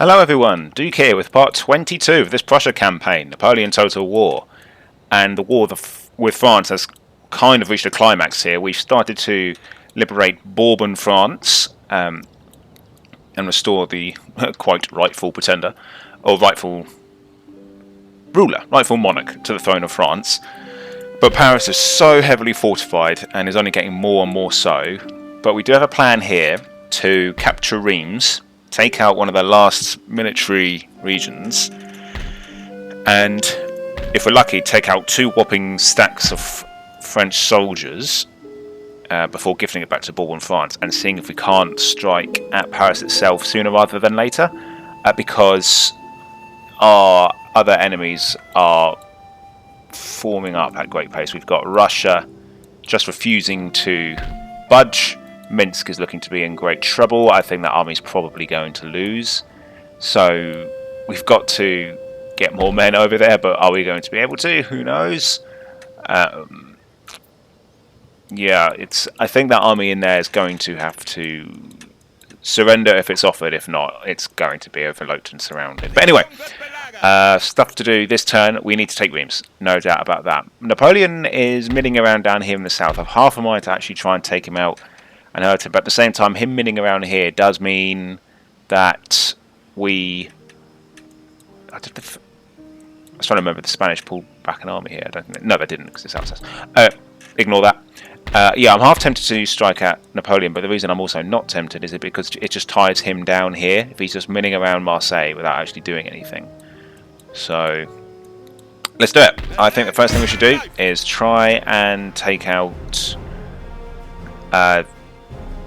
Hello everyone, Duke here with part 22 of this Prussia campaign, Napoleon Total War. And the war with France has kind of reached a climax here. We've started to liberate Bourbon France and restore the quite rightful pretender, or rightful ruler, rightful monarch to the throne of France. But Paris is so heavily fortified and is only getting more and more so. But we do have a plan here to capture Reims, take out one of the last military regions, and if we're lucky, take out 2 whopping stacks of French soldiers before gifting it back to Bourbon France, and seeing if we can't strike at Paris itself sooner rather than later, because our other enemies are forming up at great pace. We've got Russia just refusing to budge. Minsk is looking to be in great trouble. I think that army's probably going to lose. So we've got to get more men over there, but are we going to be able to? Who knows? Yeah, I think that army in there is going to have to surrender if it's offered. If not, it's going to be overlooked and surrounded. But anyway, stuff to do this turn. We need to take Reims, no doubt about that. Napoleon is milling around down here in the south. I've half a mind to actually try and take him out and hurt him, but at the same time, him milling around here does mean that we... I was trying to remember, the Spanish pulled back an army here. I don't think no, they didn't, because it's outside. Ignore that. Yeah, I'm half tempted to strike at Napoleon, but the reason I'm also not tempted is because it just ties him down here if he's just milling around Marseille without actually doing anything. So let's do it. I think the first thing we should do is try and take out...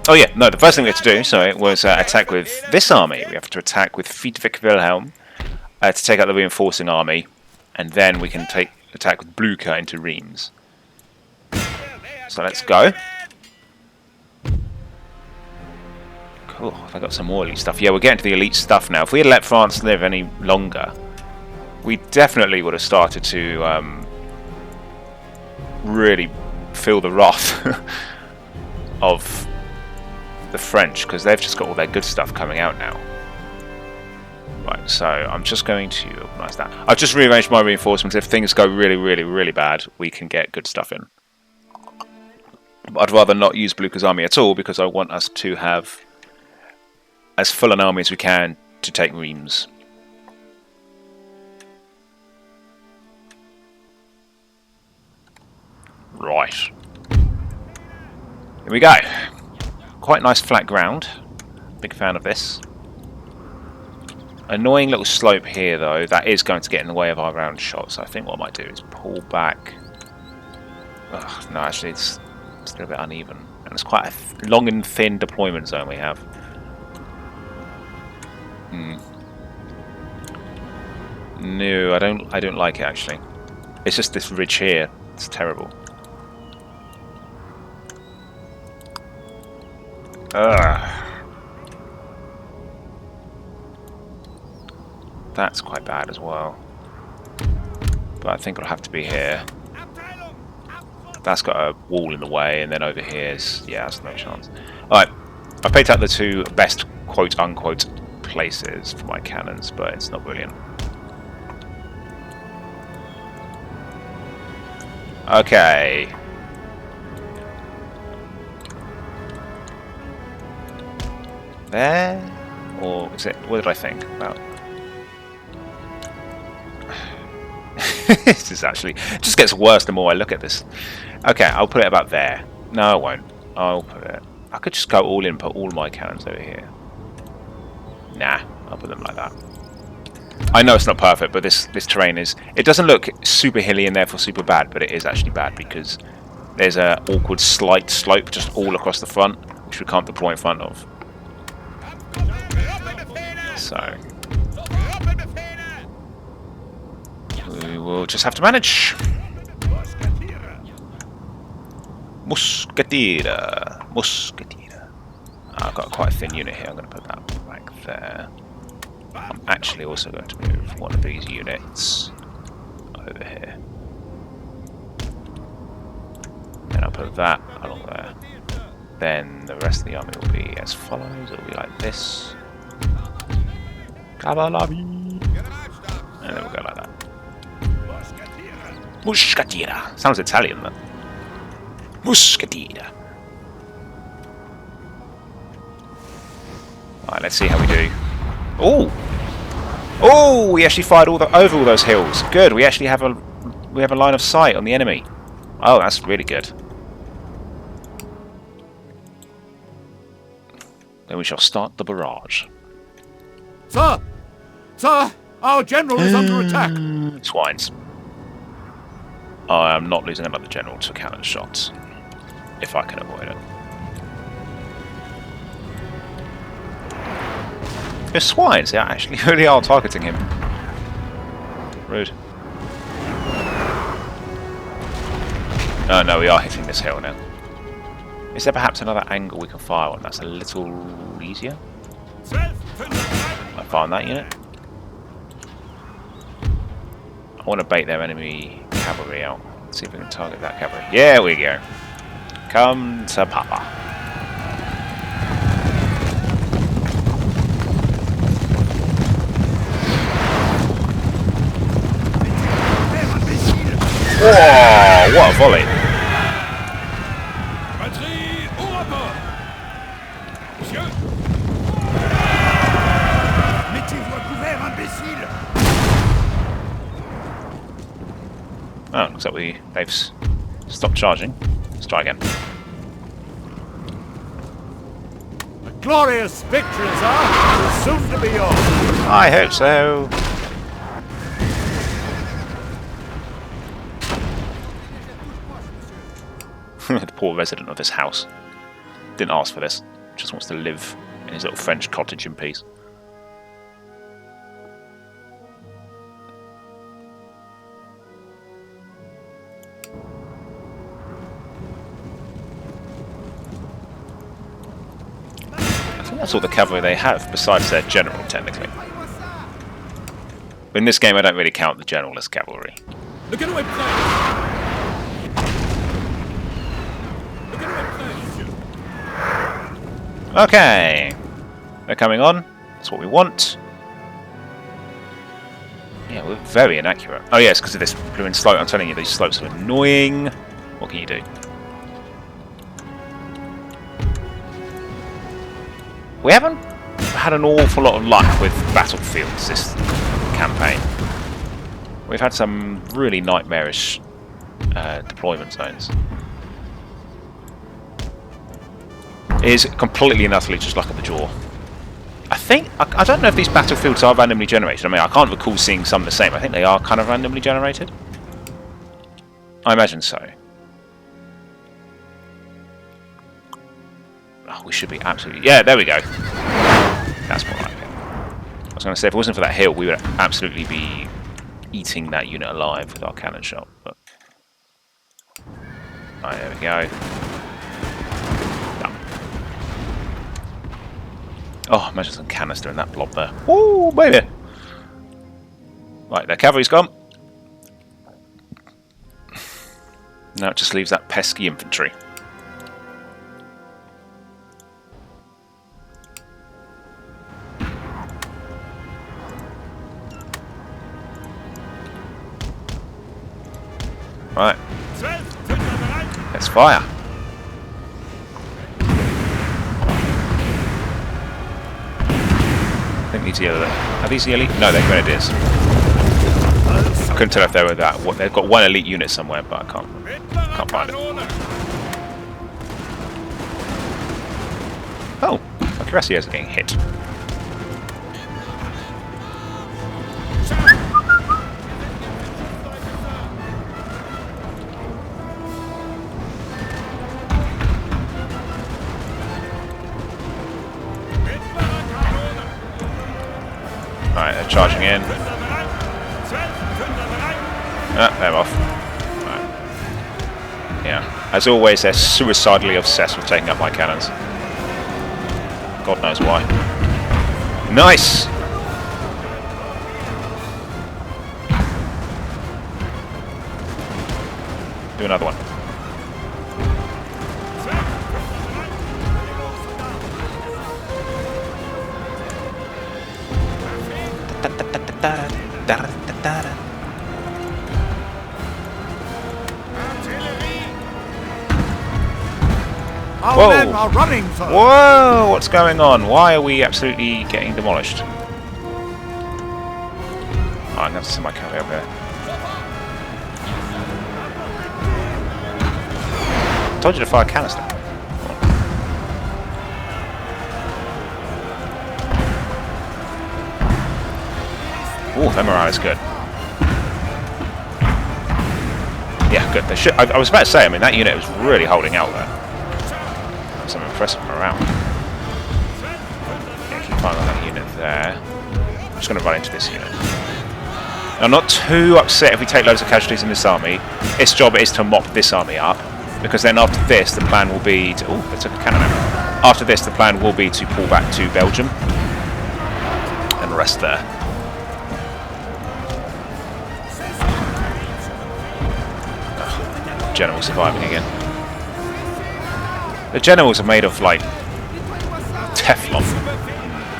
oh yeah, no, the first thing we had to do, sorry, was attack with this army. We have to attack with Friedrich Wilhelm to take out the reinforcing army, and then we can attack with Blucher into Reims. So let's go. Cool, I got some more elite stuff. Yeah, we're getting to the elite stuff now. If we had let France live any longer, we definitely would have started to really feel the wrath of the French, because they've just got all their good stuff coming out now. Right, so I'm just going to organise that. I've just rearranged my reinforcements. If things go really, really, really bad, we can get good stuff in. But I'd rather not use Blucher's army at all, because I want us to have as full an army as we can to take Reims. Right. Here we go. Quite nice flat ground. Big fan of this. Annoying little slope here, though. That is going to get in the way of our round shot. So I think what I might do is pull back. Ugh, no, actually, it's still a bit uneven, and it's quite a long and thin deployment zone we have. No, I don't like it actually. It's just this ridge here. It's terrible. That's quite bad as well. But I think it'll have to be here. That's got a wall in the way, and then over here's... yeah, that's no chance. Alright, I picked out the 2 best quote-unquote places for my cannons, but it's not brilliant. Okay. There? Or is it... what did I think about... this is actually... it just gets worse the more I look at this. Okay, I'll put it about there. No, I won't. I'll put it... I could just go all in, put all my cannons over here. Nah, I'll put them like that. I know it's not perfect, but this terrain is... it doesn't look super hilly and therefore super bad, but it is actually bad because there's a awkward slight slope just all across the front, which we can't deploy in front of. So... we will just have to manage. Musketeer. Musketeer. I've got quite a thin unit here. I'm going to put that back there. I'm actually also going to move one of these units over here. And I'll put that along there. Then the rest of the army will be as follows. It will be like this. Cavalry. And then we'll go like that. Muscatiera. Sounds Italian, then. Muscatiera. Alright, let's see how we do. Oh! Oh! We actually fired over all those hills. Good. We actually have a line of sight on the enemy. Oh, that's really good. Then we shall start the barrage. Sir! Sir! Our general is under attack! Swines. I am not losing another general to cannon shots. If I can avoid it. The swines, they actually really are targeting him. Rude. Oh no, we are hitting this hill now. Is there perhaps another angle we can fire on that's a little easier? I find that unit. I want to bait their enemy cavalry out. Let's see if we can target that cavalry. There we go. Come to Papa. Whoa! What a volley! Oh, looks like they've stopped charging. Let's try again. A glorious victory, sir! Is soon to be yours. I hope so. The poor resident of this house. Didn't ask for this. Just wants to live in his little French cottage in peace. I think that's all the cavalry they have, besides their general, technically. But in this game I don't really count the general as cavalry. Look at away, Okay, they're coming on. That's what we want. Yeah, we're very inaccurate. Oh yes, because of this blue and slope. I'm telling you, these slopes are annoying. What can you do? We haven't had an awful lot of luck with battlefields this campaign. We've had some really nightmarish deployment zones. It is completely and utterly just luck of the draw. I don't know if these battlefields are randomly generated. I mean, I can't recall seeing some the same. I think they are kind of randomly generated. I imagine so. Oh, we should be absolutely... Yeah, there we go. That's more like it. I was going to say, if it wasn't for that hill, we would absolutely be eating that unit alive with our cannon shot. But... Alright, there we go. Oh, imagine some canister in that blob there. Woo, baby! Right, their cavalry's gone. Now it just leaves that pesky infantry. Right. Let's fire. I think these are these the elite? No, they're grenadiers. I couldn't tell if they were that. What, they've got one elite unit somewhere, but I can't find it. Oh, my cuirassiers are getting hit. Right, they're charging in. Ah, they're off. Right. Yeah, as always, they're suicidally obsessed with taking up my cannons. God knows why. Nice! Do another one. Our men are running, sir. Whoa! What's going on? Why are we absolutely getting demolished? Oh, I'm going to have to send my cavalry up here. I told you to fire a canister. Oh, their morale is good. Yeah, good. They should, I was about to say, I mean, that unit was really holding out there. Some impressive morale. Yeah, keep firing on that unit there. I'm just going to run into this unit. I'm not too upset if we take loads of casualties in this army. Its job is to mop this army up, because then after this, the plan will be to... Oh, they took a cannon out. After this, the plan will be to pull back to Belgium and rest there. General surviving again. The generals are made of like Teflon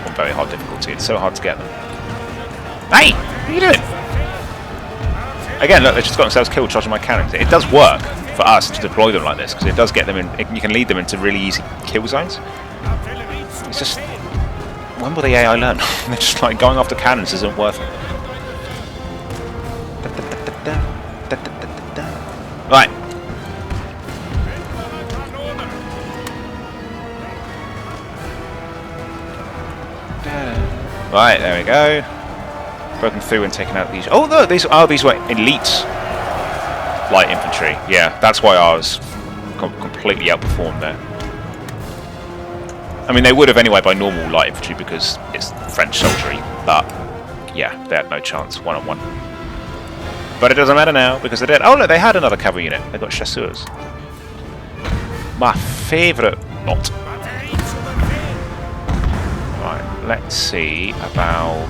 on very hard difficulty. It's so hard to get them. Hey! What are you doing? Again, look, they just got themselves killed charging my cannons. It does work for us to deploy them like this because it does get them in. You can lead them into really easy kill zones. It's just, when will the AI learn? They're just like going after cannons isn't worth it. Right. Right, there we go. Broken through and taken out these. Oh no, these were elite light infantry. Yeah, that's why ours completely outperformed there. I mean, they would have anyway by normal light infantry because it's French soldiery, but yeah, they had no chance one-on-one. But it doesn't matter now because they did. Oh look, they had another cavalry unit. They got chasseurs. My favourite lot. Right, let's see about.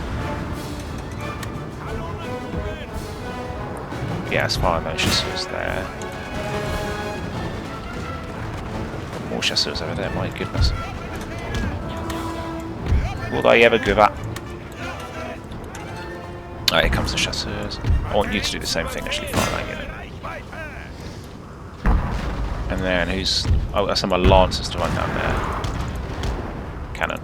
Yeah, let's fire those chasseurs there. More chasseurs over there. My goodness. Will they ever give up? Oh, here comes the chasseurs. I want you to do the same thing, actually, fire that unit. And then who's... Oh, that's some of my lancers to run down there. Cannon.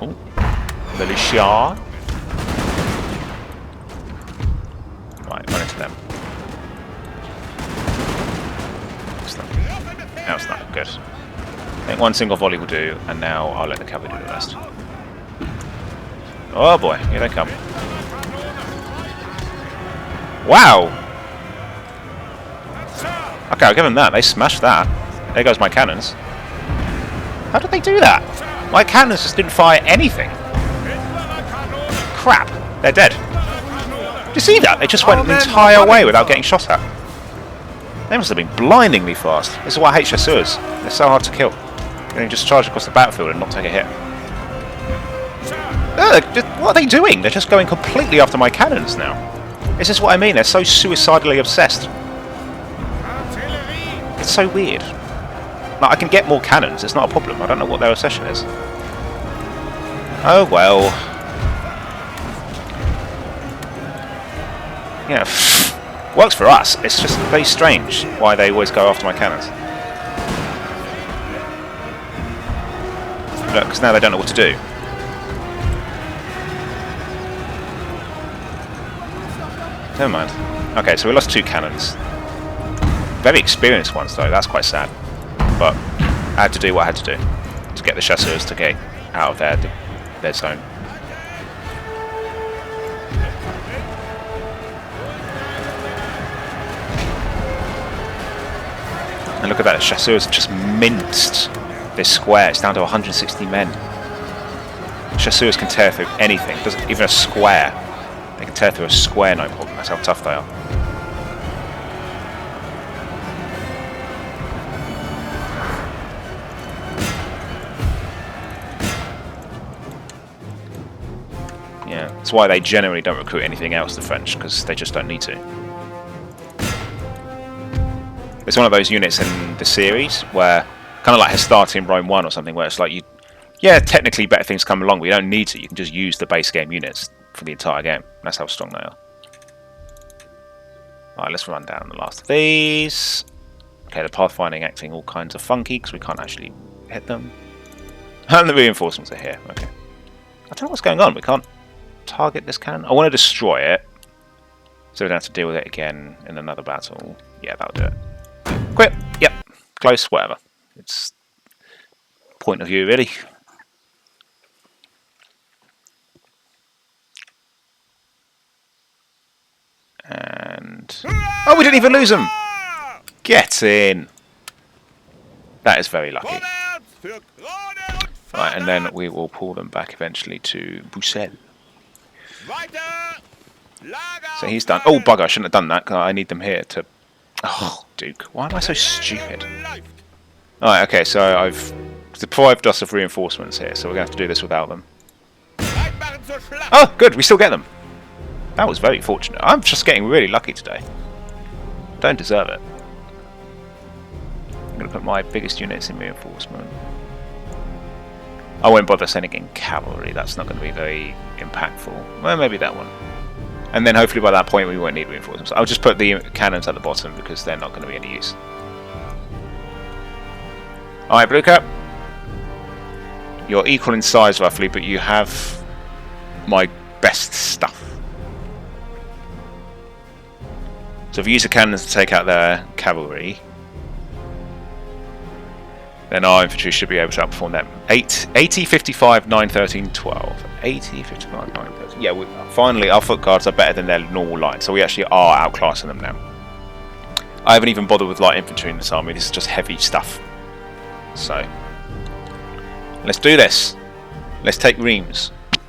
Oh. Militia. Right, run into them. Now it's not good. I think one single volley will do, and now I'll let the cavalry do the rest. Oh boy, here they come. Wow! Okay, I'll give them that. They smashed that. There goes my cannons. How did they do that? My cannons just didn't fire anything. Crap! They're dead. Did you see that? They just went the entire way without getting shot at. They must have been blindingly fast. This is why I hate chasseurs. They're so hard to kill. You can just charge across the battlefield and not take a hit. What are they doing? They're just going completely after my cannons now. This is what I mean. They're so suicidally obsessed. It's so weird. Like, I can get more cannons. It's not a problem. I don't know what their obsession is. Oh well. Yeah. Works for us. It's just very strange why they always go after my cannons. Look, because now they don't know what to do. Never mind. Okay, so we lost 2 cannons. Very experienced ones though, that's quite sad. But I had to do what I had to do to get the chasseurs to get out of their zone. And look at that, the chasseurs have just minced this square. It's down to 160 men. Chasseurs can tear through anything, even a square. They can tear through a square, no problem. That's how tough they are. Yeah, that's why they generally don't recruit anything else, the French, because they just don't need to. It's one of those units in the series where Kind of like Hastati in Rome 1 or something, where it's like, yeah, technically better things come along, but you don't need to. You can just use the base game units for the entire game. That's how strong they are. Alright, let's run down the last of these. Okay, the pathfinding acting all kinds of funky because we can't actually hit them. And the reinforcements are here. Okay. I don't know what's going on. We can't target this cannon. I want to destroy it, so we don't have to deal with it again in another battle. Yeah, that'll do it. Quit. Yep. Close. Whatever. It's point of view, really. And oh, we didn't even lose them. Get in. That is very lucky. Right, and then we will pull them back eventually to Bruxelles. So he's done. Oh, bugger, I shouldn't have done that, because I need them here to... Oh, Duke, why am I so stupid? Alright, okay, so I've deprived us of reinforcements here, so we're going to have to do this without them. Oh, good, we still get them. That was very fortunate. I'm just getting really lucky today. Don't deserve it. I'm going to put my biggest units in reinforcement. I won't bother sending in cavalry, that's not going to be very impactful. Well, maybe that one. And then hopefully by that point we won't need reinforcements. I'll just put the cannons at the bottom because they're not going to be any use. Alright, Blucher. You're equal in size roughly, but you have my best stuff. So if you use the cannons to take out their cavalry, then our infantry should be able to outperform them. 80, 55, 9, 13, 12. 80, 55, 9, 13. Yeah, finally our foot guards are better than their normal line, so we actually are outclassing them now. I haven't even bothered with light infantry in this army, this is just heavy stuff. So, let's do this. Let's take Reims. It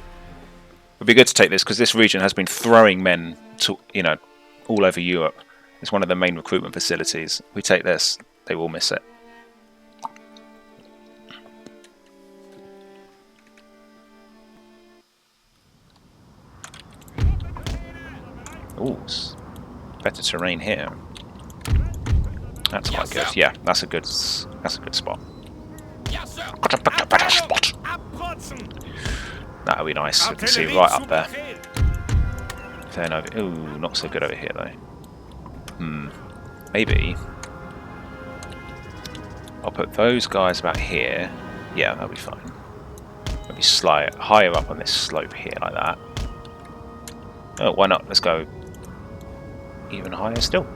would be good to take this, because this region has been throwing men to, you know, all over Europe. It's one of the main recruitment facilities. If we take this, they will miss it. Ooh, better terrain here. That's quite good. Yeah, that's a good spot. Got a better spot. That'll be nice. We can see right up there. Then over. Ooh, not so good over here though. Maybe I'll put those guys about here. Yeah, that'll be fine. Maybe slide higher up on this slope here, like that. Oh, why not? Let's go even higher still.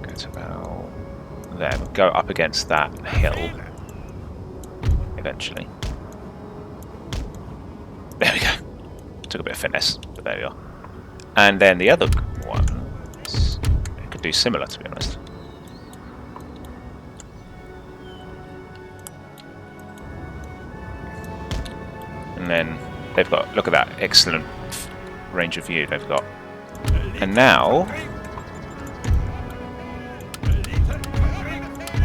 Go to about there. We'll go up against that hill eventually. There we go. Took a bit of finesse, but there we are. And then the other one, it could do similar, to be honest. And then they've got, look at that, excellent range of view they've got. And now,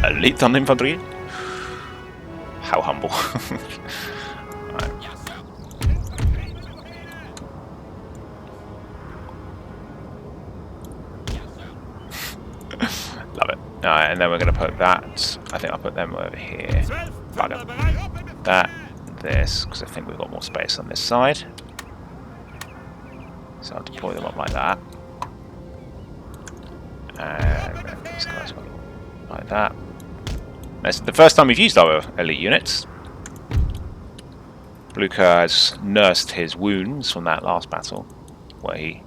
elite on infantry. How humble. Right. Love it. Alright, and then we're going to put that. I think I'll put them over here. Bugger. That, this, because I think we've got more space on this side. So I'll deploy them up like that. And then these guys will like that. It's the first time we've used our elite units. Blucher has nursed his wounds from that last battle, where he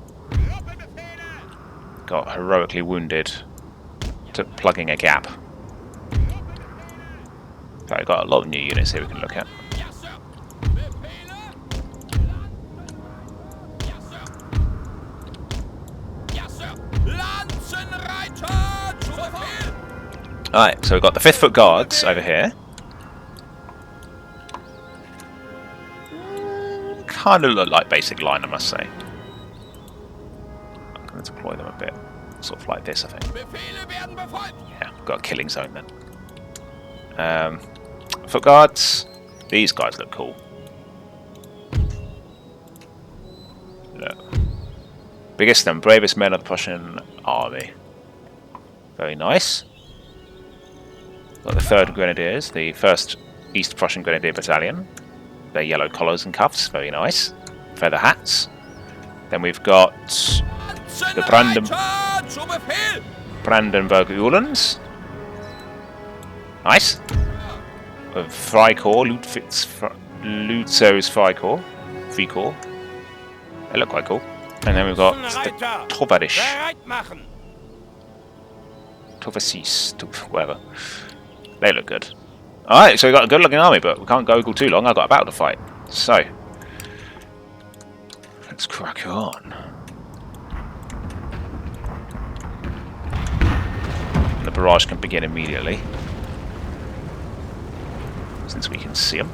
got heroically wounded to plugging a gap. So we've got a lot of new units here we can look at. Alright, so we've got the 5th Foot Guards over here. Kind of look like basic line, I must say. I'm going to deploy them a bit, sort of like this, I think. Yeah, got a killing zone then. Foot Guards, these guys look cool. Look. Biggest and bravest men of the Prussian army. Very nice. Got the 3rd Grenadiers, the 1st East Prussian Grenadier Battalion. Their yellow collars and cuffs, very nice. Feather hats. Then we've got the Brandenburg Uhlans. Nice. Freikorps, Lutzer's Freikorps. They look quite cool. And then we've got the Tovarisch. Tovasis, whatever. They look good. Alright, so we've got a good looking army, but we can't go too long. I've got a battle to fight. So, let's crack on. The barrage can begin immediately, since we can see them.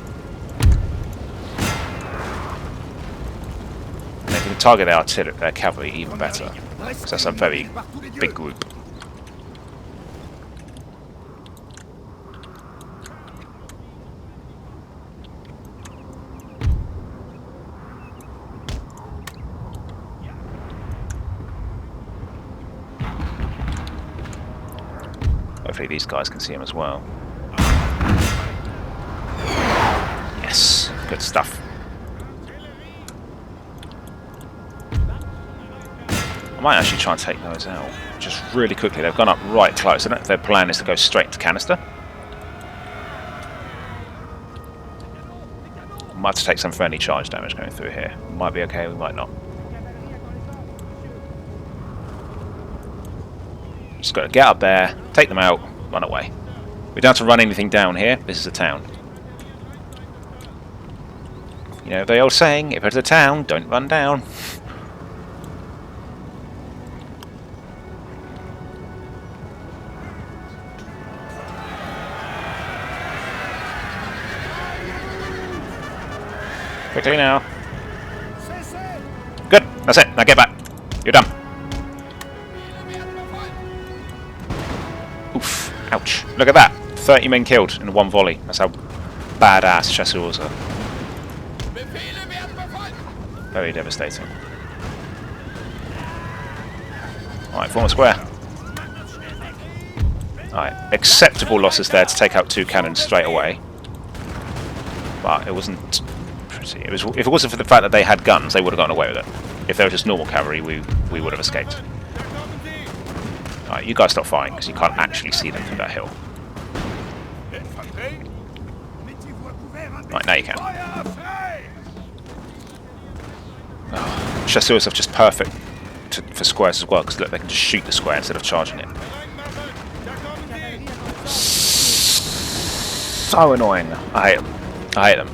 And if we can target their artillery, their cavalry, even better, because that's a very big group. Hopefully these guys can see him as well. Yes, good stuff. I might actually try and take those out just really quickly. They've gone up right close. I don't know if their plan is to go straight to canister. I might have to take some friendly charge damage going through here. Might be okay, we might not. Just got to get up there, take them out, run away. We don't have to run anything down here. This is a town. You know the old saying, if it's a town, don't run down. Quickly now. Good, that's it. Now get back. You're done. Oof, ouch. Look at that. 30 men killed in one volley. That's how badass chasseurs are. Very devastating. Alright, form a square. Alright, acceptable losses there to take out 2 cannons straight away. But it wasn't pretty. It was, if it wasn't for the fact that they had guns, they would have gotten away with it. If they were just normal cavalry, we would have escaped. Alright, you guys stop fighting, because you can't actually see them through that hill. Right, now you can. Oh, chasseurs are just perfect for squares as well, because look, they can just shoot the square instead of charging it. So annoying. I hate them. I hate them.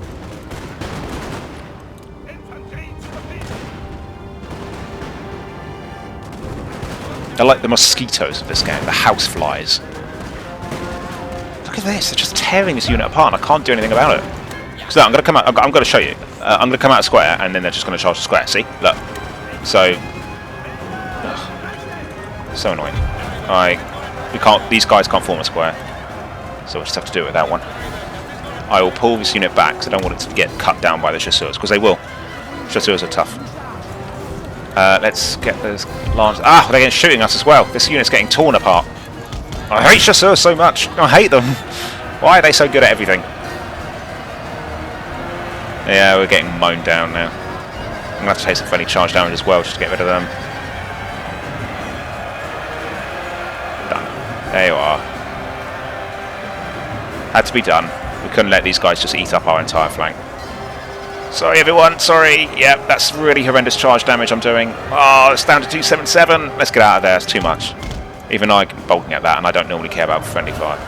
They're like the mosquitoes of this game, the house flies. Look at this, they're just tearing this unit apart and I can't do anything about it. So I'm going to come out, I'm going to show you. I'm going to come out a square and then they're just going to charge the square, see? Look. So... ugh. So annoying. These guys can't form a square. So we'll just have to do it with that one. I will pull this unit back because I don't want it to get cut down by the chasseurs, because they will. Chasseurs are tough. Let's get those lines. Ah, they're getting shooting us as well. This unit's getting torn apart. I hate chasseurs so much. I hate them. Why are they so good at everything? Yeah, we're getting mown down now. I'm going to have to take some friendly charge damage as well just to get rid of them. Done. There you are. Had to be done. We couldn't let these guys just eat up our entire flank. Sorry everyone, sorry. Yep, that's really horrendous charge damage I'm doing. Oh, it's down to 277. Let's get out of there, it's too much. Even I'm bulking at that and I don't normally care about friendly fire.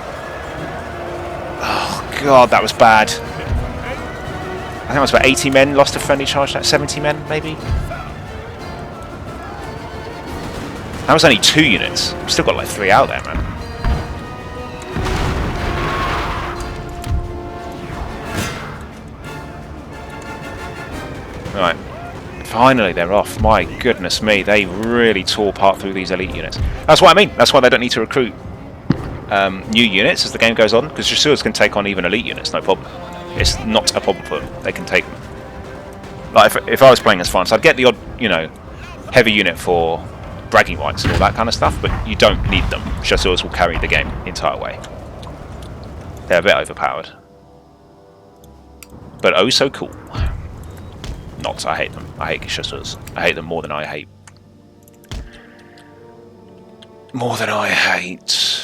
Oh god, that was bad. I think it was about 80 men lost to friendly charge, 70 men maybe? That was only 2 units. We've still got like 3 out there, man. Right, finally they're off. My goodness me, they really tore apart through these elite units. That's what I mean. That's why they don't need to recruit new units as the game goes on, because chasseurs can take on even elite units, no problem. It's not a problem for them. They can take them. Like if I was playing as France, I'd get the odd, you know, heavy unit for bragging rights and all that kind of stuff, but you don't need them. Chasseurs will carry the game the entire way. They're a bit overpowered. But oh so cool. Not, I hate them. I hate chasseurs. I hate them more than I hate...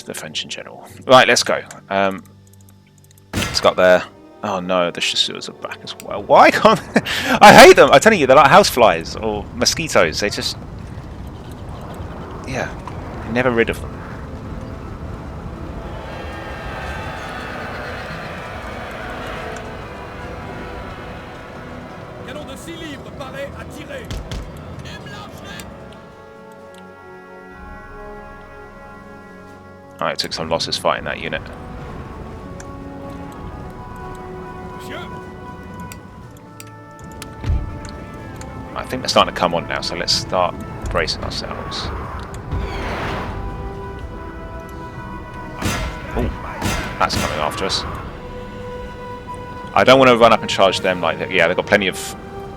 the French in general. Right, let's go. Let's go up there. Oh no, the chasseurs are back as well. Why can't... I hate them! I'm telling you, they're like houseflies or mosquitoes. They just... Yeah, you're never rid of them. I took some losses fighting that unit. I think they're starting to come on now, so let's start bracing ourselves. Oh, that's coming after us. I don't want to run up and charge them like that. Yeah, they've got plenty of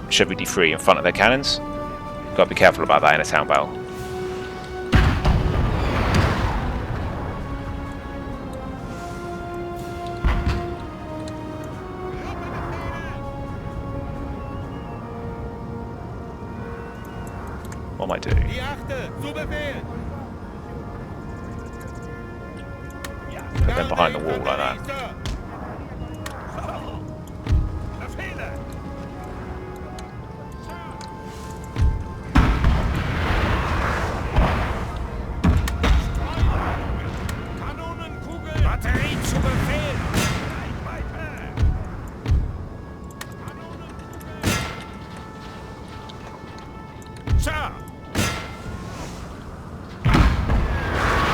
chevauchée free in front of their cannons. Got to be careful about that in a town battle. What am I doing? Put them behind the wall like that.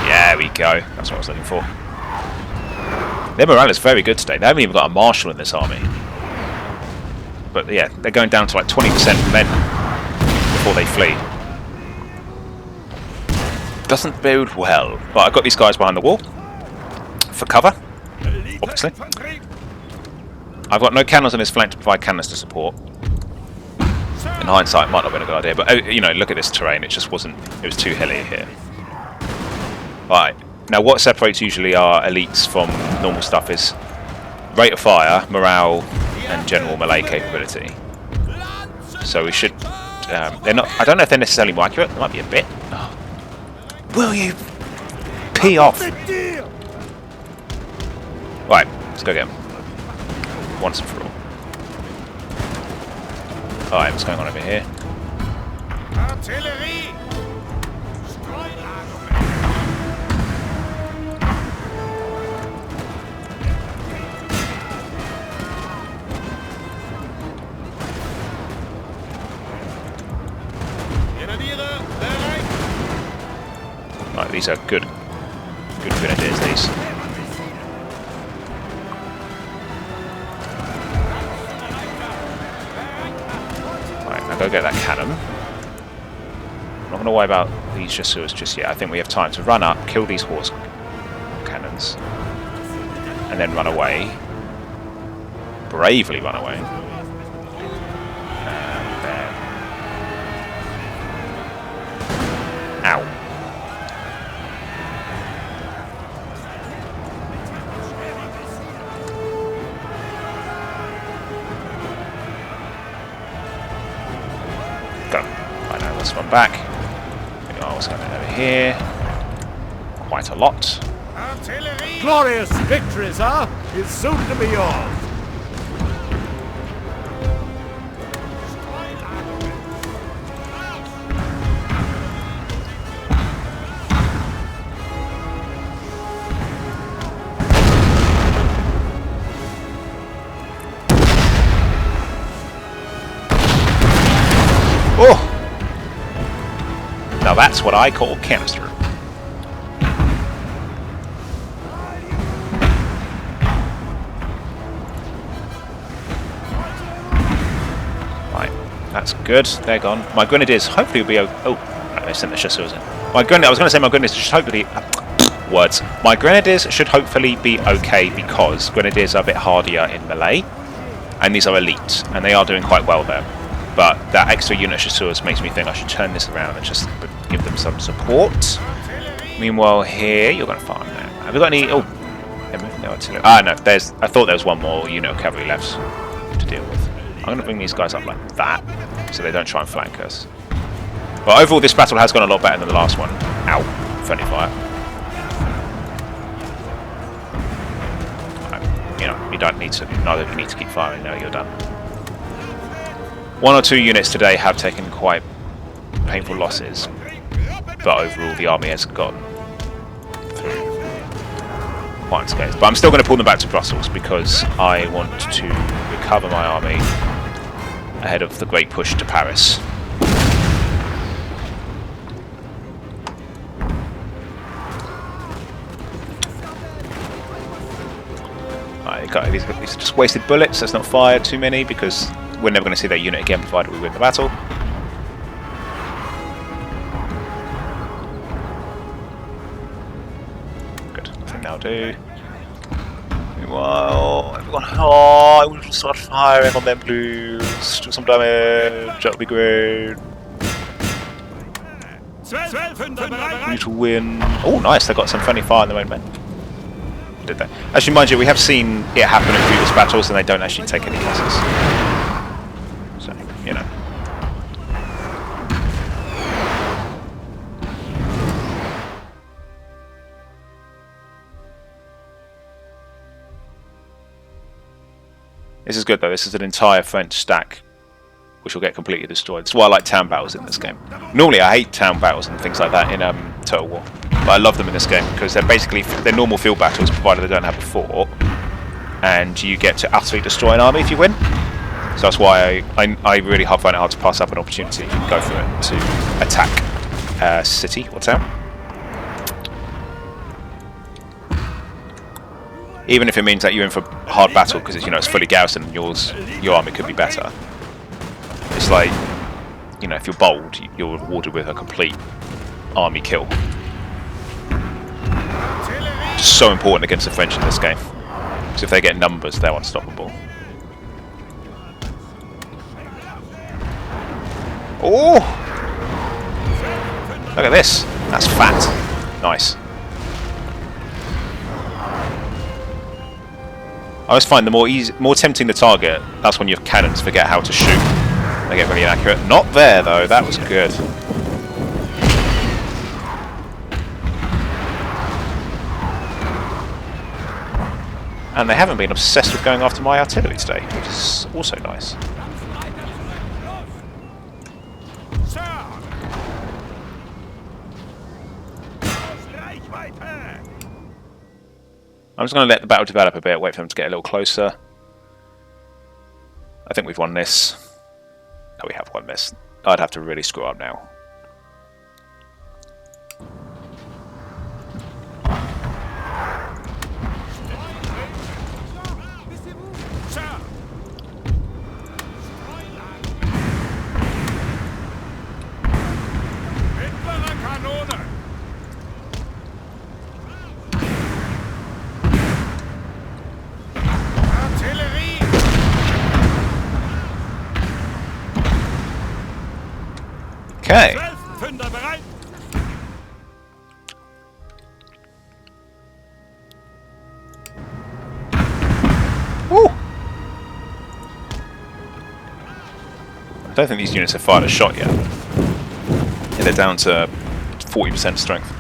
There we go. That's what I was looking for. Their morale is very good today. They haven't even got a marshal in this army. But yeah, they're going down to like 20% men before they flee. Doesn't bode well. But I've got these guys behind the wall for cover, obviously. I've got no cannons on this flank to provide cannons to support. In hindsight, it might not have been a good idea, but you know, look at this terrain. It just wasn't. It was too hilly here. Right, now what separates usually our elites from normal stuff is rate of fire, morale, and general melee capability. So we should... they're not... I don't know if they're necessarily more accurate. They might be a bit. Oh. Will you pee off? Right, let's go get them. Once and for all. Alright, what's going on over here? Artillery! Right, these are good grenadiers, these. Right, now go get that cannon. I'm not going to worry about these chasseurs just yet. I think we have time to run up, kill these horse cannons, and then run away. Bravely run away. And then... Ow. Go. Right, now let's run back. Oh, what's going on over here? Quite a lot. Artillery! Glorious victory, sir, is soon to be yours. Oh! Now that's what I call canister. Right, that's good. They're gone. My grenadiers hopefully will be okay. Oh, I sent the chasseurs in. I was going to say my grenadiers should hopefully... words. My grenadiers should hopefully be okay because grenadiers are a bit hardier in melee. And these are elite. And they are doing quite well there. But that extra unit of chasseurs makes me think I should turn this around and just give them some support. Meanwhile, here, you're going to farm now. Have we got any... Oh, No artillery. Ah, no. There's. I thought there was one more unit of cavalry left to deal with. I'm going to bring these guys up like that, so they don't try and flank us. But overall, this battle has gone a lot better than the last one. Ow! Friendly fire. You know, you don't need to. Neither of you need to keep firing. Now you're done. 1 or 2 units today have taken quite painful losses, but overall, the army has got through quite unscathed. But I'm still going to pull them back to Brussels because I want to recover my army ahead of the great push to Paris. Right, these are just wasted bullets. Let's not fire too many because we're never going to see that unit again provided we win the battle. Good, I think that'll do. Meanwhile, everyone, I will start firing on them blues. Do some damage, that'll be great. We need to win. Oh, nice, they got some friendly fire in the main men. Did they? Actually, mind you, we have seen it happen in previous battles and they don't actually take any losses. So, you know. This is good though, this is an entire French stack which will get completely destroyed. That's why I like town battles in this game. Normally I hate town battles and things like that in Total War. But I love them in this game because they're basically they're normal field battles provided they don't have a fort. And you get to utterly destroy an army if you win. So that's why I really find it hard to pass up an opportunity and go for it to attack a city or town. Even if it means that you're in for a hard battle because it's fully garrisoned and your army could be better. It's like, if you're bold, you're rewarded with a complete army kill. It's so important against the French in this game. Because if they get numbers, they're unstoppable. Oh! Look at this. That's fat. Nice. I always find the more tempting the target, that's when your cannons forget how to shoot. They get really inaccurate. Not there though, that was good. And they haven't been obsessed with going after my artillery today, which is also nice. I'm just going to let the battle develop a bit, wait for them to get a little closer. I think we've won this. No, we have won this. I'd have to really screw up now. Okay. Woo. I don't think these units have fired a shot yet. Yeah, they're down to 40% strength.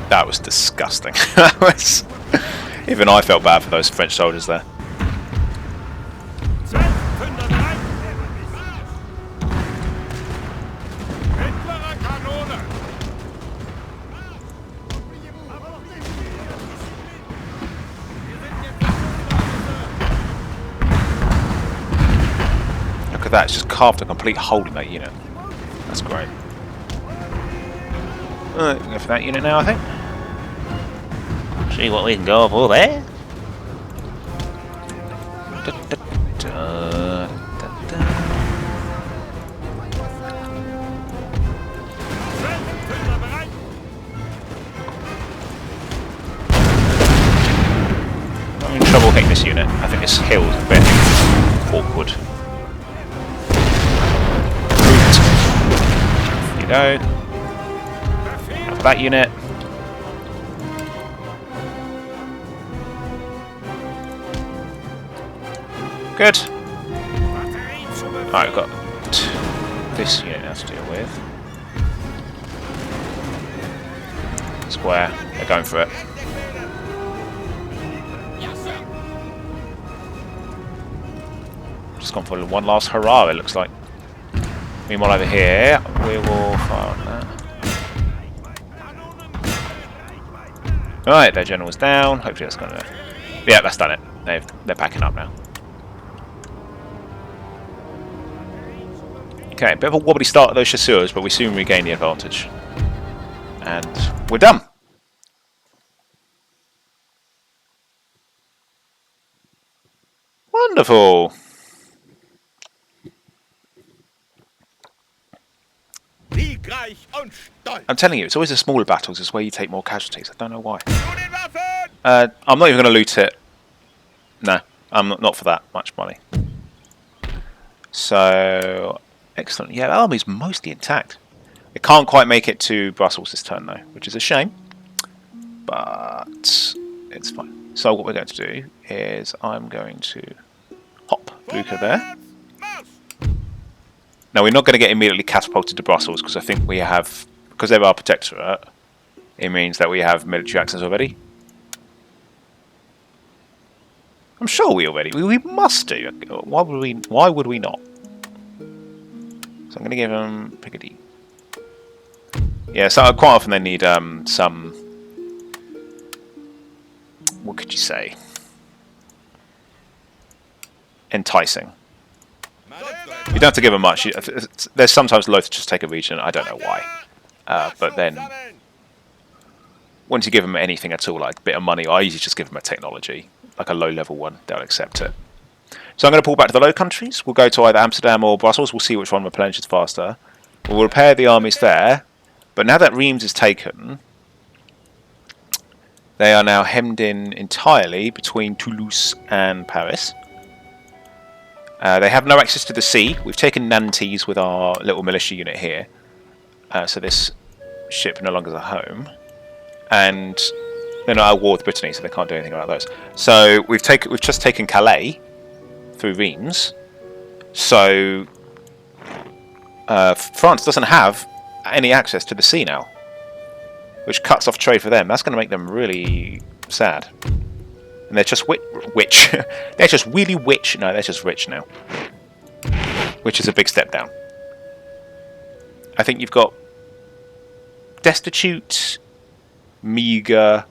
That was disgusting. Even I felt bad for those French soldiers there. Look at that, it's just carved a complete hole in that unit. That's great. Alright, we'll go for that unit now, I think. See what we can go for there. I'm in trouble hitting this unit. I think this hill is a bit awkward. you go. Have that unit. Good. Alright, we've got this unit now to deal with. Square. They're going for it. Just gone for one last hurrah, it looks like. Meanwhile, over here, we will fire on that. Right, their general's down. Hopefully that's going to... Yeah, that's done it. They're packing up now. Okay, a bit of a wobbly start at those chasseurs, but we soon regain the advantage. And we're done. Wonderful. I'm telling you, it's always the smaller battles is where you take more casualties. I don't know why. I'm not even going to loot it. No, I'm not for that much money. So, excellent. Yeah, the army's mostly intact. It can't quite make it to Brussels this turn, though, which is a shame. But it's fine. So what we're going to do is I'm going to hop Blucher there. Now, we're not going to get immediately catapulted to Brussels, because I think we have... Because they're our protectorate, it means that we have military access already. I'm sure we already... We must do. Why would we not? So I'm going to give them Picardy. Yeah, so quite often they need some... What could you say? Enticing. You don't have to give them much. They're sometimes loath to just take a region. I don't know why. But then, once you give them anything at all, like a bit of money, I usually just give them a technology, like a low-level one. They'll accept it. So I'm going to pull back to the Low Countries. We'll go to either Amsterdam or Brussels. We'll see which one replenishes faster. We'll repair the armies there. But now that Reims is taken, they are now hemmed in entirely between Toulouse and Paris. They have no access to the sea. We've taken Nantes with our little militia unit here. So this ship no longer is a home. And they're not at war with Brittany, so they can't do anything about those. So we've just taken Calais through Reims. So France doesn't have any access to the sea now, which cuts off trade for them. That's going to make them really sad. And they're just witch. They're just really witch. No, they're just rich now. Which is a big step down. I think you've got destitute, meagre,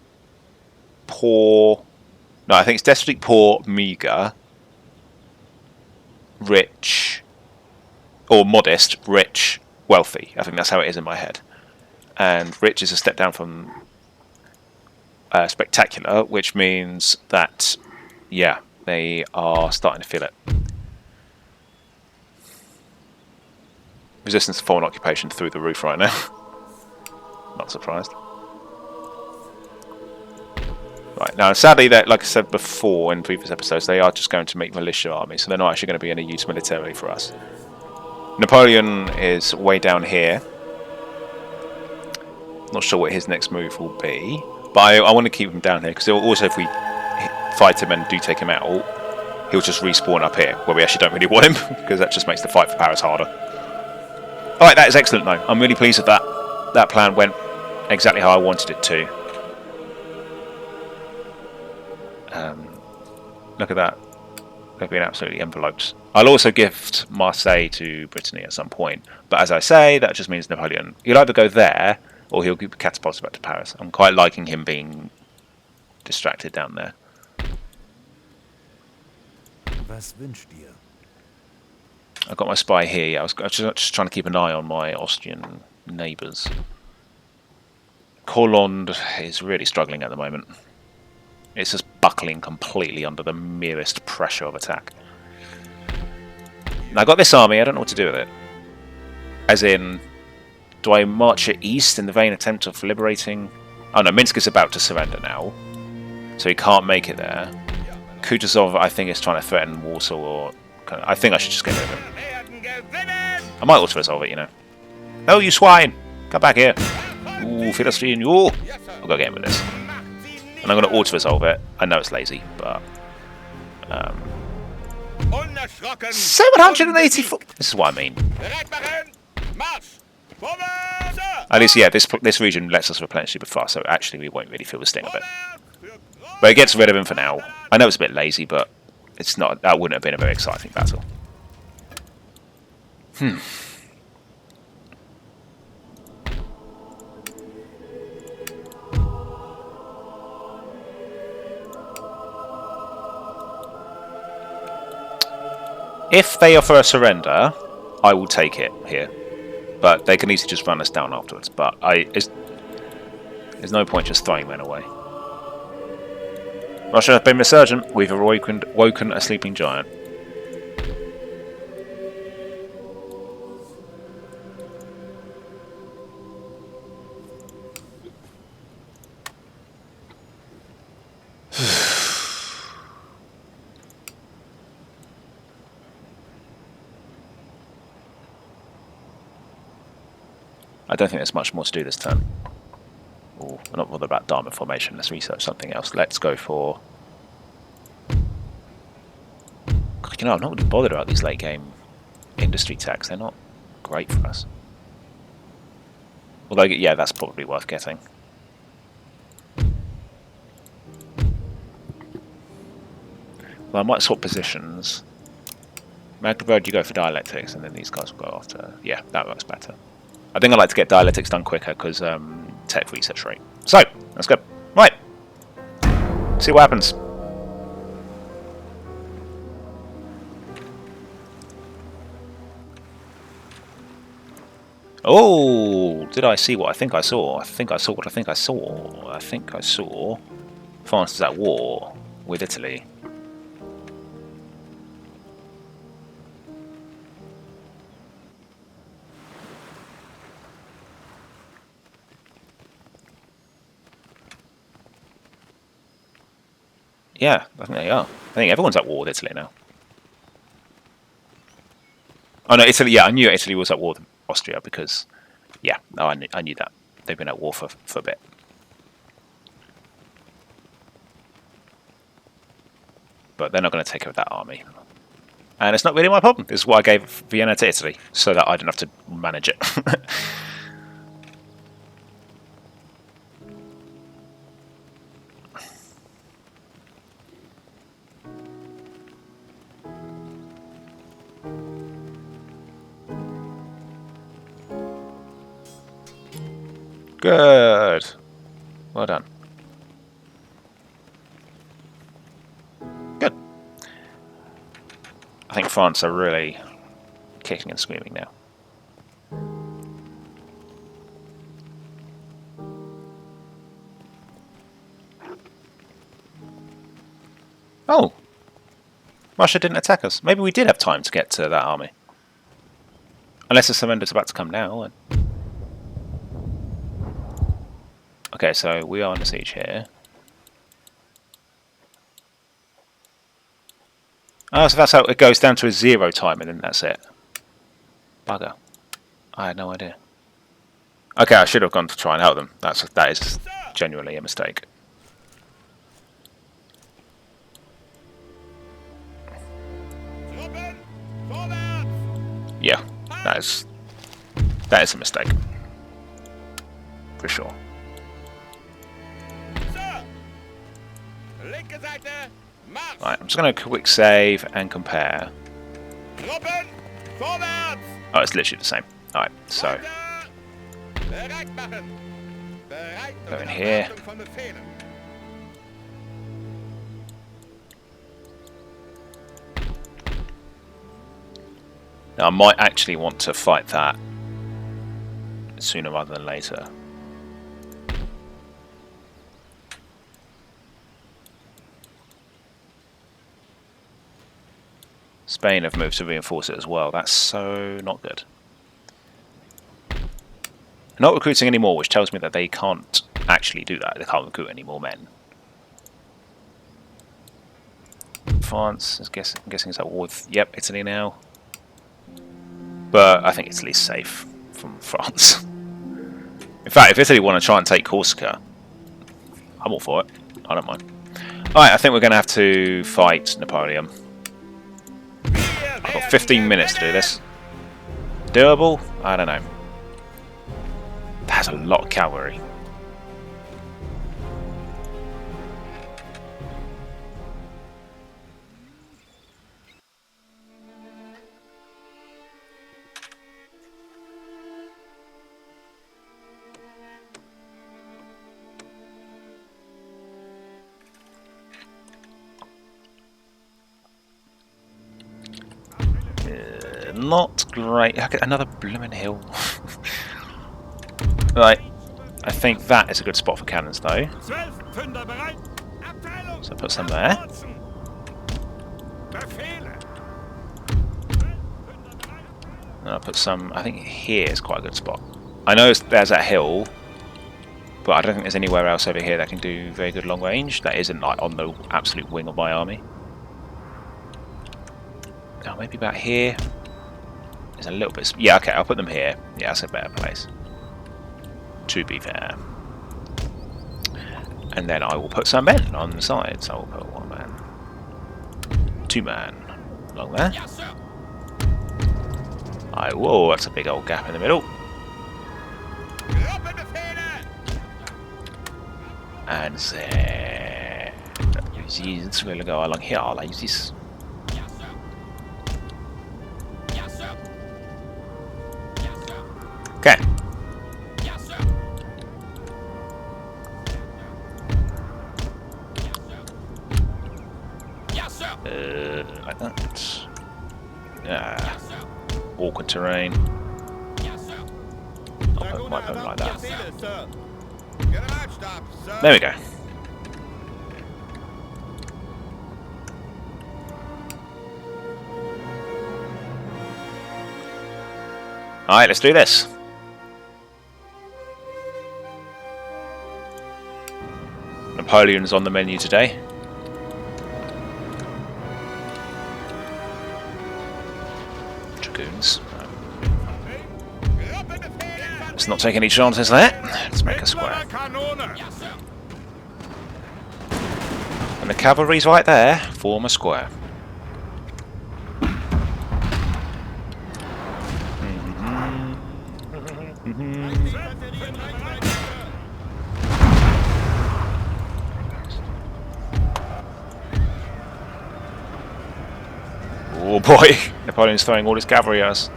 poor... No, I think it's destitute, poor, meagre, rich, or modest, rich, wealthy. I think that's how it is in my head. And rich is a step down from... spectacular, which means that, yeah, they are starting to feel it. Resistance to foreign occupation through the roof right now. Not surprised. Right, now sadly, that, like I said before in previous episodes, they are just going to make militia armies, so they're not actually going to be any use militarily for us. Napoleon is way down here. Not sure what his next move will be. But I want to keep him down here, because also if we fight him and do take him out, he'll just respawn up here, where we actually don't really want him, because that just makes the fight for Paris harder. Alright, that is excellent though. I'm really pleased with that. That plan went exactly how I wanted it to. Look at that. They've been absolutely enveloped. I'll also gift Marseille to Brittany at some point, but as I say, that just means Napoleon. He'll either go there, or he'll be catapulted back to Paris. I'm quite liking him being distracted down there. Was wünscht ihr? I've got my spy here. Yeah, I was just trying to keep an eye on my Austrian neighbours. Courland is really struggling at the moment. It's just buckling completely under the merest pressure of attack. Now, I've got this army. I don't know what to do with it. As in... Do I march it east in the vain attempt of liberating... Oh no, Minsk is about to surrender now. So he can't make it there. Kutuzov, I think, is trying to threaten Warsaw, or... I think I should just get rid of him. I might also resolve it, you know. No, you swine! Come back here. Ooh, Philistine, you! I'll go get him with this. And I'm going to auto-resolve it. I know it's lazy, but... 784! This is what I mean. At least, yeah, this region lets us replenish super fast, so actually we won't really feel the sting of it. But it gets rid of him for now. I know it's a bit lazy, but it's not. That wouldn't have been a very exciting battle. If they offer a surrender, I will take it here. But they can easily just run us down afterwards. But there's no point just throwing men away. Russia has been resurgent. We've woken a sleeping giant. I don't think there's much more to do this turn. Ooh, we're not bothered about diamond formation. Let's research something else. Let's go for... You know, I'm not really bothered about these late game industry tax. They're not great for us. Although, yeah, that's probably worth getting. Well, I might swap positions. Magdeburg, you go for dialectics, and then these guys will go after... Yeah, that works better. I think I like to get dialectics done quicker because tech research rate. So, let's go. Right. See what happens. Oh, did I see what I think I saw? I think I saw what I think I saw. I think I saw France is at war with Italy. Yeah, I think they are. I think everyone's at war with Italy now. Oh no, Italy. Yeah, I knew Italy was at war with Austria because, yeah, no, I knew that they've been at war for a bit. But they're not going to take over that army, and it's not really my problem. This is why I gave Vienna to Italy, so that I don't have to manage it. Good. Well done. Good. I think France are really kicking and screaming now. Oh! Russia didn't attack us. Maybe we did have time to get to that army. Unless the surrender's about to come now. Okay, so we are on the siege here. Oh, so that's how it goes down to a 0 time and then that's it. Bugger. I had no idea. Okay, I should have gone to try and help them. That is genuinely a mistake. Yeah, that is a mistake. For sure. Right, I'm just going to quick save and compare. Oh, it's literally the same. Alright, so go in here. Now I might actually want to fight that sooner rather than later. Spain have moved to reinforce it as well. That's so not good. Not recruiting anymore, which tells me that they can't actually do that. They can't recruit any more men. France, I'm guessing it's at war with, yep, Italy now. But I think Italy's safe. from France. In fact, if Italy want to try and take Corsica, I'm all for it. I don't mind. Alright, I think we're going to have to fight Napoleon. I've got 15 minutes to do this. Doable? I don't know. That's a lot of cavalry. Not great. Another blooming hill. Right. I think that is a good spot for cannons, though. So put some there. And I'll put some. I think here is quite a good spot. I know there's that hill, but I don't think there's anywhere else over here that can do very good long range. That isn't like on the absolute wing of my army. Oh, maybe about here. There's a little bit. Yeah, okay, I'll put them here. Yeah, that's a better place. To be fair. And then I will put some men on the side. So I will put 1 man, 2 man along there. Whoa, that's a big old gap in the middle. And then this will go along here like this. Okay. Like that. Awkward terrain. Might put them like that. There we go. Alright, let's do this. Napoleon's on the menu today. Dragoons. Let's not take any chances there. Let's make a square. And the cavalry's right there. Form a square. Oh boy, Napoleon's throwing all his cavalry at us.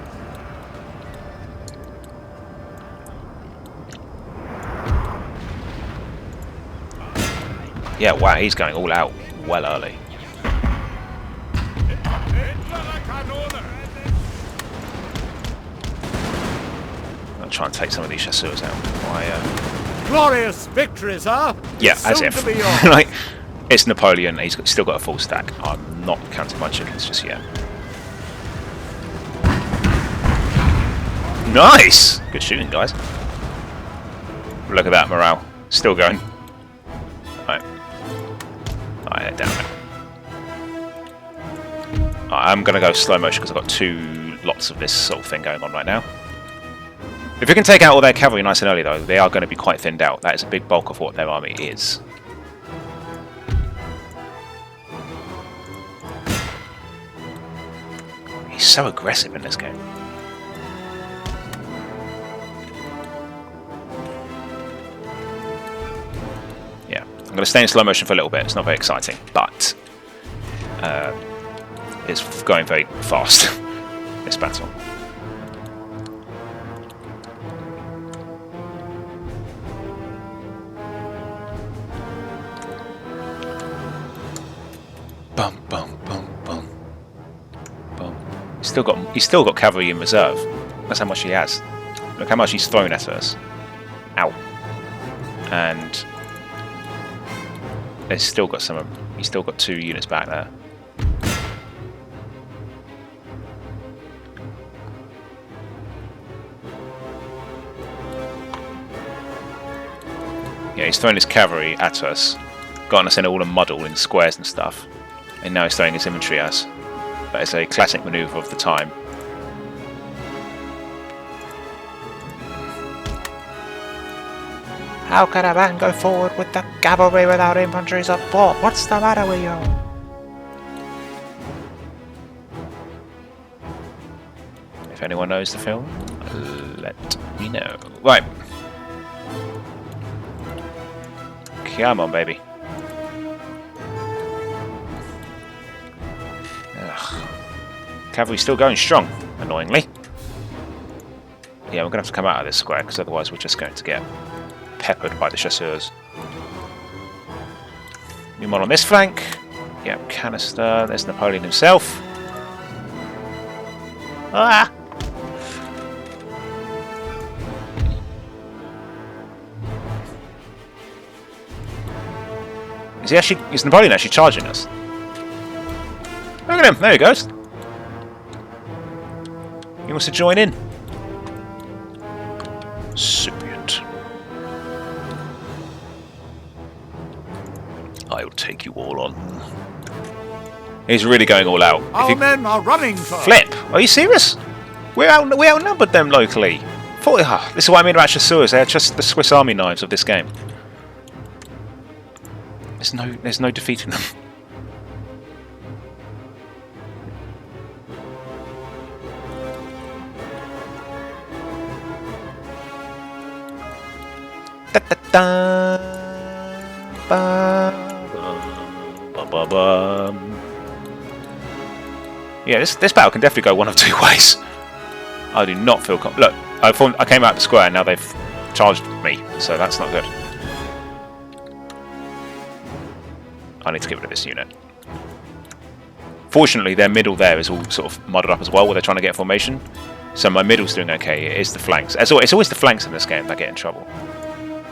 Yeah, wow, he's going all out well early. I'll try and take some of these chasseurs out. Glorious victory, sir! Yeah, as if. Like, it's Napoleon, he's still got a full stack. I'm not counting my chickens just yet. Nice! Good shooting, guys. Look at that morale. Still going. Alright. Alright, down there. I'm going to go slow motion because I've got 2 lots of this sort of thing going on right now. If we can take out all their cavalry nice and early, though, they are going to be quite thinned out. That is a big bulk of what their army is. He's so aggressive in this game. Yeah, I'm going to stay in slow motion for a little bit. It's not very exciting, but it's going very fast, this battle. Bum bum bum bum bum. He's still got cavalry in reserve. That's how much he has. Look how much he's thrown at us. Ow. And he's still got 2 units back there. Yeah, he's throwing his cavalry at us, gotten us in all a muddle in squares and stuff, and now he's throwing his infantry at us. That is a classic manoeuvre of the time. How can a man go forward with the cavalry without infantry support? What's the matter with you? If anyone knows the film, let me know. Right. Come on, baby. Ugh. Cavalry's still going strong, annoyingly. Yeah, we're going to have to come out of this square, because otherwise we're just going to get peppered by the chasseurs. New one on this flank. Yeah, canister. There's Napoleon himself. Ah! Is Napoleon actually charging us? Look at him, there he goes. He wants to join in. Cypriot. I'll take you all on. He's really going all out. Our men are running, sir. Flip! Are you serious? We outnumbered them locally. This is what I mean about chasseurs. They're just the Swiss Army knives of this game. There's no defeating them. Da, da, da. Ba, ba, ba, ba. Yeah, this battle can definitely go one of two ways. I do not feel look, I came out the square and now they've charged me, so that's not good. I need to get rid of this unit. Fortunately, their middle there is all sort of muddled up as well, where they're trying to get formation. So my middle's doing okay. It is the flanks. It's always the flanks in this game that get in trouble.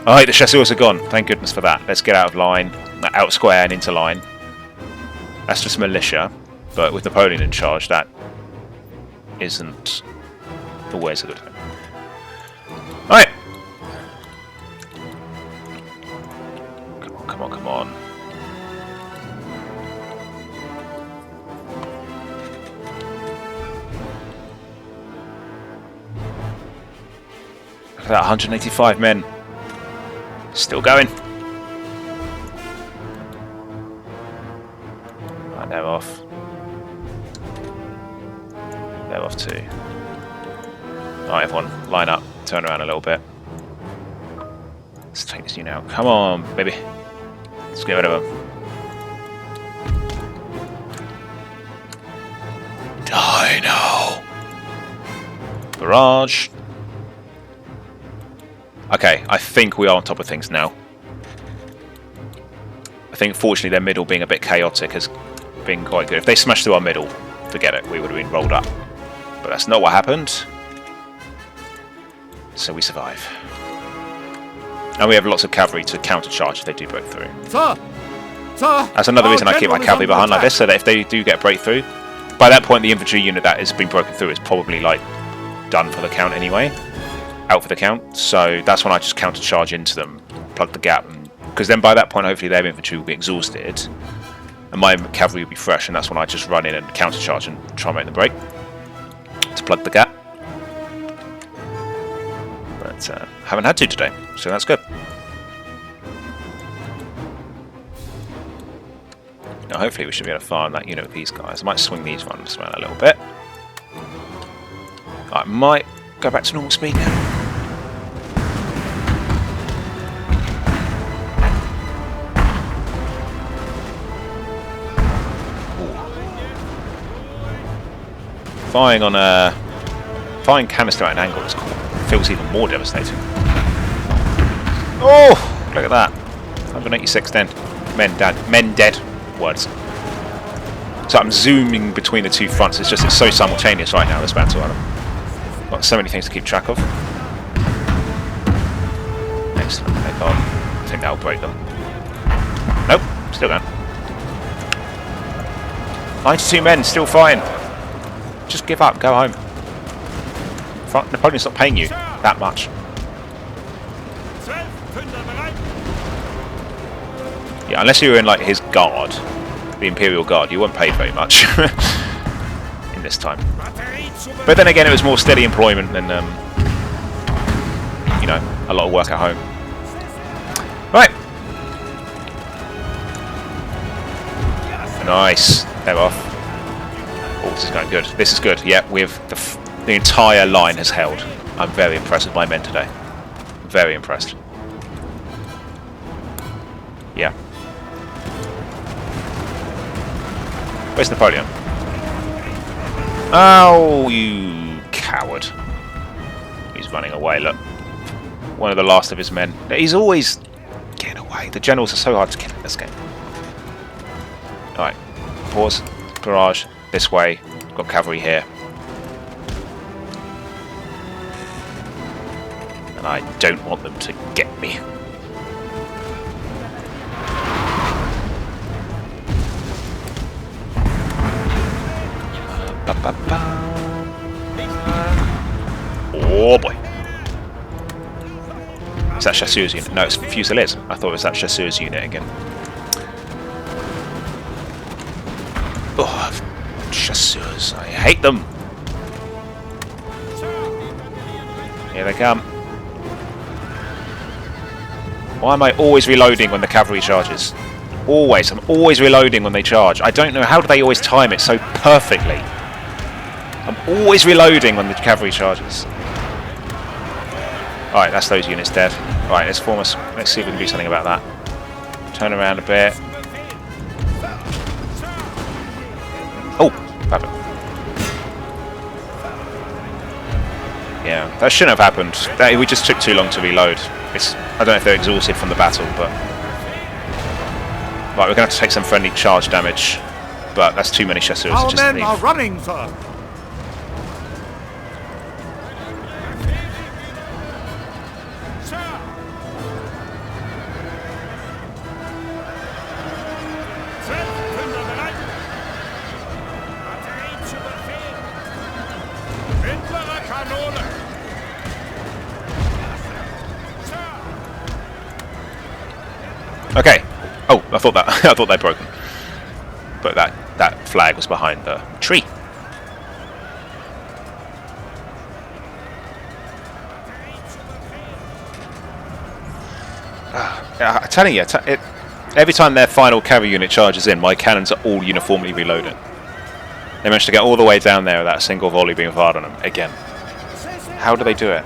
Alright, the chasseurs are gone. Thank goodness for that. Let's get out of line, out square and into line. That's just militia. But with Napoleon in charge, that isn't always a good thing. Alright. Come on, come on, come on. Look at that, 185 men. Still going. Right, they're off. They're off too. Alright, everyone, line up. Turn around a little bit. Let's take this unit out. Come on, baby. Let's get rid of them. Die now. Barrage. Okay, I think we are on top of things now. I think fortunately their middle being a bit chaotic has been quite good. If they smashed through our middle, forget it, we would have been rolled up. But that's not what happened. So we survive. And we have lots of cavalry to counter-charge if they do break through. Sir! Sir! That's another reason I keep my cavalry behind like this, so that if they do get a breakthrough, by that point the infantry unit that has been broken through is probably like done for the count anyway. Out for the count, so that's when I just counter-charge into them, plug the gap, because then by that point hopefully their infantry will be exhausted and my cavalry will be fresh, and that's when I just run in and counter-charge and try and make the break to plug the gap. But haven't had to today, so that's good. Now hopefully we should be able to farm that unit with these guys. I might swing these ones around a little bit. I might go back to normal speed now. Firing canister at an angle is cool. Feels even more devastating. Oh, look at that! 186 dead. Men dead. Words. So I'm zooming between the two fronts. It's so simultaneous right now. This battle. Got so many things to keep track of. Excellent. They can't. I think that'll break them. Nope. Still going. 92 men still flying. Just give up, go home. Napoleon's not paying you that much. Yeah, unless you were in like his guard, the Imperial Guard, you weren't paid very much in this time. But then again, it was more steady employment than, you know, a lot of work at home. Right. Nice. They're off. Oh, this is going good. This is good. Yeah, the entire line has held. I'm very impressed with my men today. Very impressed. Yeah. Where's Napoleon? Oh, you coward. He's running away, look. One of the last of his men. He's always getting away. The generals are so hard to kill in this game. Alright. Pause. Barrage. This way. Got cavalry here. And I don't want them to get me. Oh boy. Is that Chasseurs unit? No, it's Fusiliers. I thought it was that Chasseurs unit again. Oh, Chasseurs. I hate them. Here they come. Why am I always reloading when the cavalry charges? Always. I'm always reloading when they charge. I don't know. How do they always time it so perfectly? I'm always reloading when the cavalry charges. Alright, that's those units dead. Alright, let's form us. Let's see if we can do something about that. Turn around a bit. Oh, perfect. Yeah, that shouldn't have happened. We just took too long to reload. I don't know if they're exhausted from the battle, but... Right, we're going to have to take some friendly charge damage. But that's too many chasseurs to Our just men leave. are running, sir. Okay. Oh, I thought they'd broken. But that flag was behind the tree. I'm telling you, every time their final cavalry unit charges in, my cannons are all uniformly reloaded. They managed to get all the way down there without a single volley being fired on them again. How do they do it?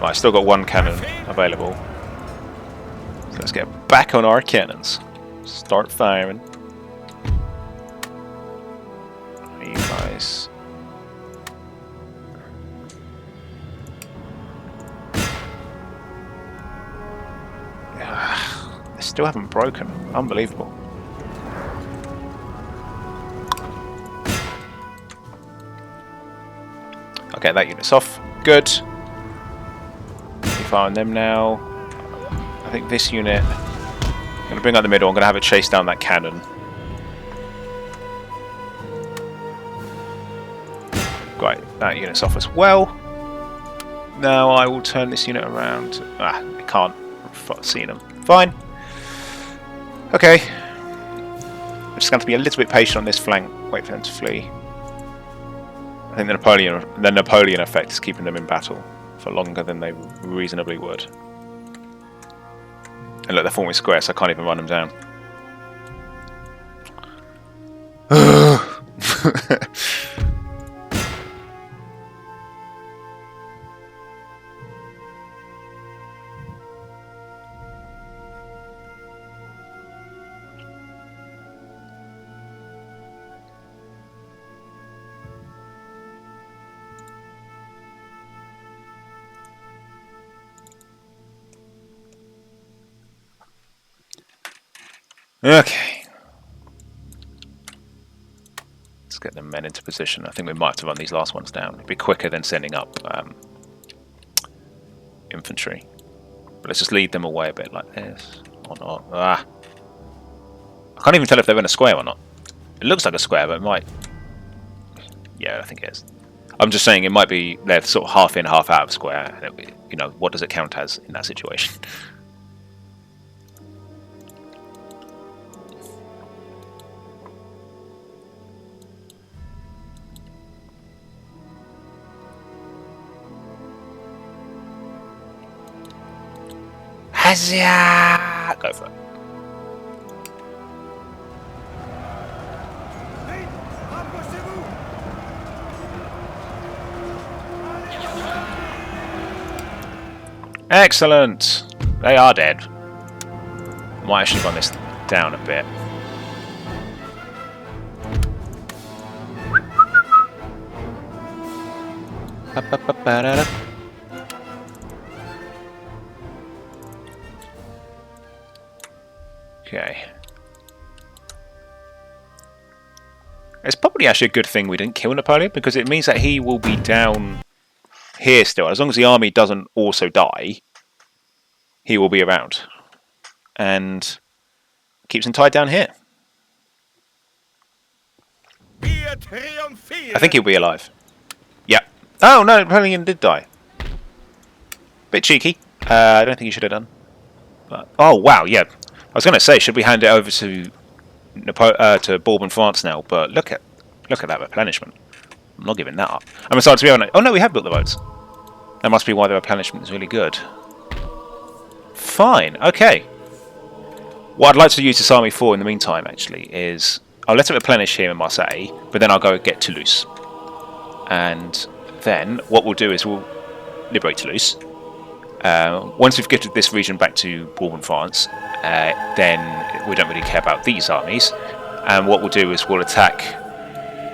Right, I've still got one cannon available. So let's get back on our cannons. Start firing. You guys. They still haven't broken. Unbelievable. Okay, that unit's off. Good. Firing them now. I think this unit. I'm going to bring out the middle. I'm going to have it chase down that cannon. Great, that unit's off as well. Now I will turn this unit around. I can't see them. Fine. Okay. I'm just going to be a little bit patient on this flank. Wait for them to flee. I think the Napoleon effect is keeping them in battle for longer than they reasonably would. And look, they're forming square, so I can't even run them down. Okay. Let's get the men into position. I think we might have to run these last ones down. It'd be quicker than sending up infantry. But let's just lead them away a bit like this. Or not. Ah. I can't even tell if they're in a square or not. It looks like a square, but it might... Yeah, I think it is. I'm just saying it might be they're sort of half in, half out of square. You know, what does it count as in that situation? Huzzah! Go for it. Excellent! They are dead. Might actually run this down a bit. Okay. It's probably actually a good thing we didn't kill Napoleon, because it means that he will be down here still. As long as the army doesn't also die, he will be around. And keeps him tied down here. I think he'll be alive. Yeah. Oh no, Napoleon did die. Bit cheeky. I don't think he should have done. But, oh wow, yeah. I was going to say, should we hand it over to Bourbon France now? But look at that replenishment. I'm not giving that up. I'm excited to be honest. Oh no, we have built the boats. That must be why the replenishment is really good. Fine. Okay. What I'd like to use this army for in the meantime, actually, is I'll let it replenish here in Marseille, but then I'll go get Toulouse. And then what we'll do is we'll liberate Toulouse. Once we've gifted this region back to Bourbon France, then we don't really care about these armies. And what we'll do is we'll attack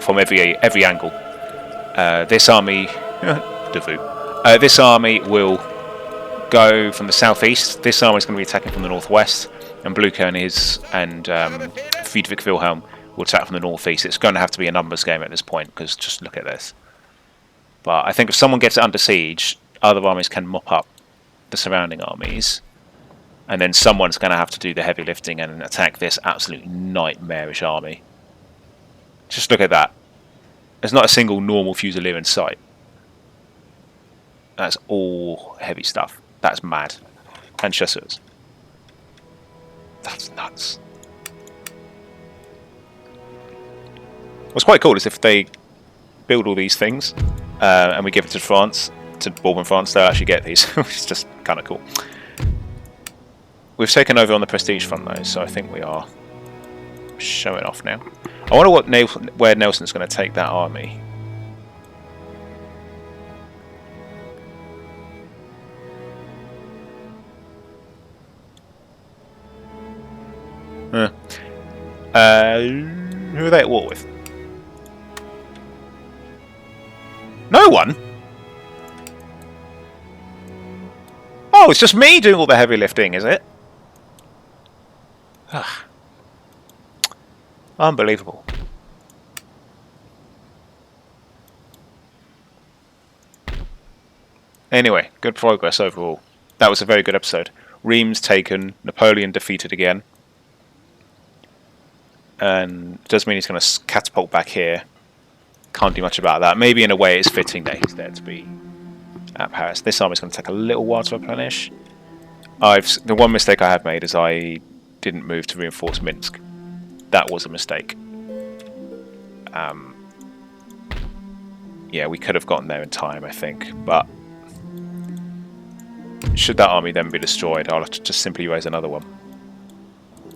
from every angle. This army, this army will go from the southeast. This army is going to be attacking from the northwest, and Blucher and Friedrich Wilhelm will attack from the northeast. It's going to have to be a numbers game at this point, because just look at this. But I think if someone gets it under siege, other armies can mop up the surrounding armies, and then someone's going to have to do the heavy lifting and attack this absolute nightmarish army. Just look at that. There's not a single normal fusilier in sight. That's all heavy stuff. That's mad. And chasseurs. That's nuts. What's quite cool is if they build all these things and we give it to France, to Bourbon France, they'll actually get these, which is just kind of cool. We've taken over on the prestige front though, so I think we are showing off now. I wonder where Nelson's going to take that army. Who are they at war with? No one? Oh, it's just me doing all the heavy lifting, is it? Unbelievable. Anyway, good progress overall. That was a very good episode. Reims taken, Napoleon defeated again. And it does mean he's going to catapult back here. Can't do much about that. Maybe in a way it's fitting that he's there to be at Paris. This army's going to take a little while to replenish. The one mistake I have made is I didn't move to reinforce Minsk. That was a mistake. Yeah, we could have gotten there in time, I think, but should that army then be destroyed, I'll have to just simply raise another one.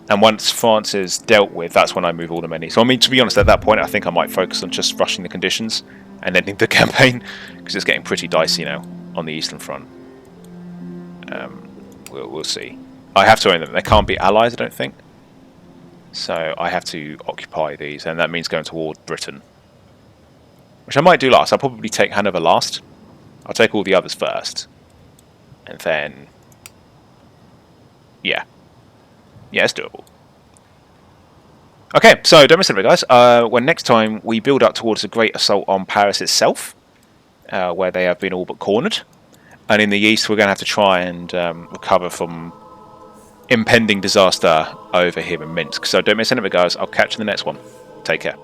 And once France is dealt with, that's when I move all the many. So I mean, to be honest, at that point I think I might focus on just rushing the conditions and ending the campaign, because it's getting pretty dicey now on the Eastern Front. We'll see. I have to own them. They can't be allies, I don't think. So I have to occupy these, and that means going toward Britain. Which I might do last. I'll probably take Hanover last. I'll take all the others first. And then... yeah. Yeah, it's doable. Okay, so don't miss it, guys. When next time we build up towards a great assault on Paris itself, where they have been all but cornered. And in the east, we're going to have to try and recover from impending disaster over here in Minsk. So don't miss any of it, guys. I'll catch you in the next one. Take care.